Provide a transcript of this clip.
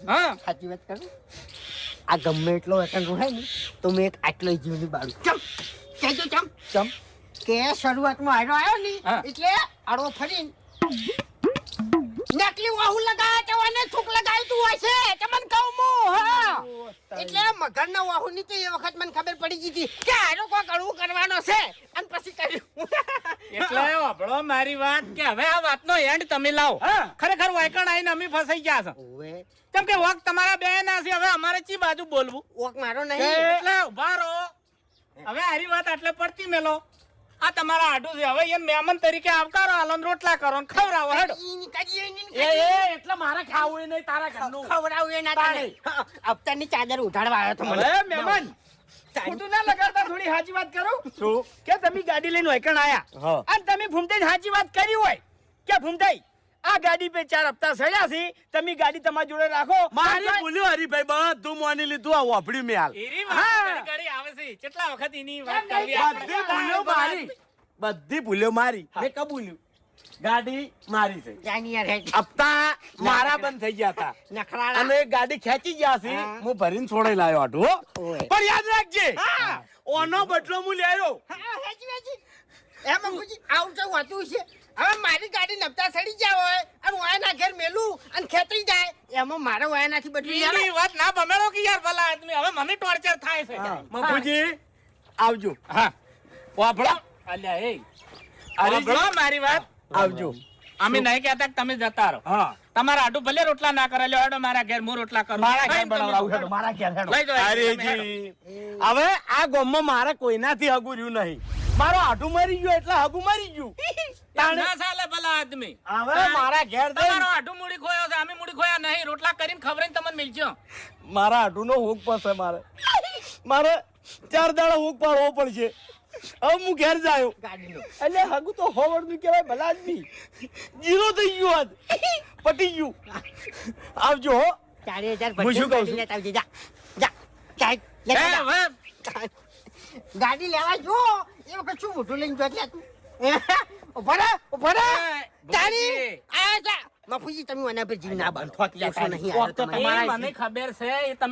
હા સાચી વાત કરું આ ગમે એટલો વેકન રોહાય ને તો મેં એક આટલો જીવની બાળું ચમ કહેજો ચમ કે શરૂઆતમાં હારો આવ્યો ને એટલે આડો ફરી નકલી વાહુ લગાયા તવાને થૂક લગાવી તું હશે તમને કહું હું હા એટલે મગરના વાહુ ની તો એ વખત મને ખબર પડી ગઈ હતી કે આનો કોઈ કડવું કરવાનો છે અને પછી કર્યું એટલે વાપડો મારી વાત કે હવે આ વાતનો એન્ડ તમે લાવો ખરેખર વાયકણ આઈને અમે ફસાઈ ગયા છો ઓવે કેમ કે વોક તમારા બે ના છે હવે અમારે ચી બાજુ બોલવું ઓક મારો નહીં એટલે ઉભા રહો હવે આરી વાત એટલે પડતી મેલો આ તમારા આડું છે હવે એમ મહેમાન તરીકે આવકારો આલો ને રોટલા કરો ને ખવડાવો હેડો એટલે મારે ખાવું નહીં તારા ઘરનું ખવડાવું એ ના તારે અફતારની ચાદર ઉઠાડવા આવ્યો તો મને મહેમાન ખોટું ના લગાડતા થોડી સાચી વાત કરું શું કે તમે ગાડી લઈને વૈકણ આયા અને તમે ભૂમતાઈ સાચી વાત કરી હોય કે ભૂમતાઈ આ ગાડી પે 4 હપ્તા સડ્યા છે તમે ગાડી તમારી જોડે રાખો મારી ભૂલ્યો હરીભાઈ બધું માની લીધું આ વાપડ્યું મેં હાલ એરી વાત ઘડી આવે છે કેટલા વખત એની વાત કરવી બધી ભૂલ્યો મારી બધી ભૂલ્યો મારી મેં કબૂલ્યું ગાડી મારી છે જાની યાર હપ્તા મારા બંધ થઈ ગયા હતા નખરાળા અને ગાડી ખેંચી ગયા છે હું ભરીને છોડાઈ લાવ્યો આટું હો પણ યાદ રાખજે ઓનો બદલો હું લેયો હા હેજી હેજી એમ અંકુજી આવું તો વાતું છે હવે મારી ગાડી નપતા સડી જાય હોય અને વાયના ઘેર મેલું અને ખેતરી જાય એમાં મારે વાયનાથી બદલી એની વાત ના ભમેળો કે યાર ભલા આદમી હવે મને ટોર્ચર થાય છે મફુજી આવજો હા વાપડો અલ્યા એ વાપડો મારી વાત આવજો અમે નહીં કહેતા કે તમે જતા રહો હા તમારા આડું ભલે રોટલા ના કરે લ્યો હેડો મારા ઘેર હું રોટલા કરું મારા ઘેર બનાવડાવું હેડો મારા ઘેર હેડો લઈ જાઓ, અરેજી હવે આ ગામમાં મારે કોઈનાથી હગું રહ્યું નહીં મારો આટું મરી ગયો એટલે હગું મરી ગયું ના ચાલે ભલા આદમી હવે મારા ઘેર તમારો આડું મૂડી ખોયો છે અમે મૂડી ખોયા નહીં રોટલા કરીને ખવડાવીને તમને મિલજો મારા આટુનો હુક પાસે મારે 4 દાડા હુક પાડવો પડશે હવે હું ઘેર જાયો ગાડીનો એટલે હગું તો હોવડનું કહેવાય ભલા આદમી જીરો થઈ ગયું આજ પટી ગયું આવજો હો 4000 હું શું કહું છું? લેતા આવજે જા જા ચાલ લેતા જા. હવે ગાડી લેવા જો એ વખત શું મોટું લઈને જો એટલે તું ઉભા રહો તારી આ જા મફુજી તમે આના પર જીવ ના બાંધો લેશો નહીં એ મને ખબર છે એ તમે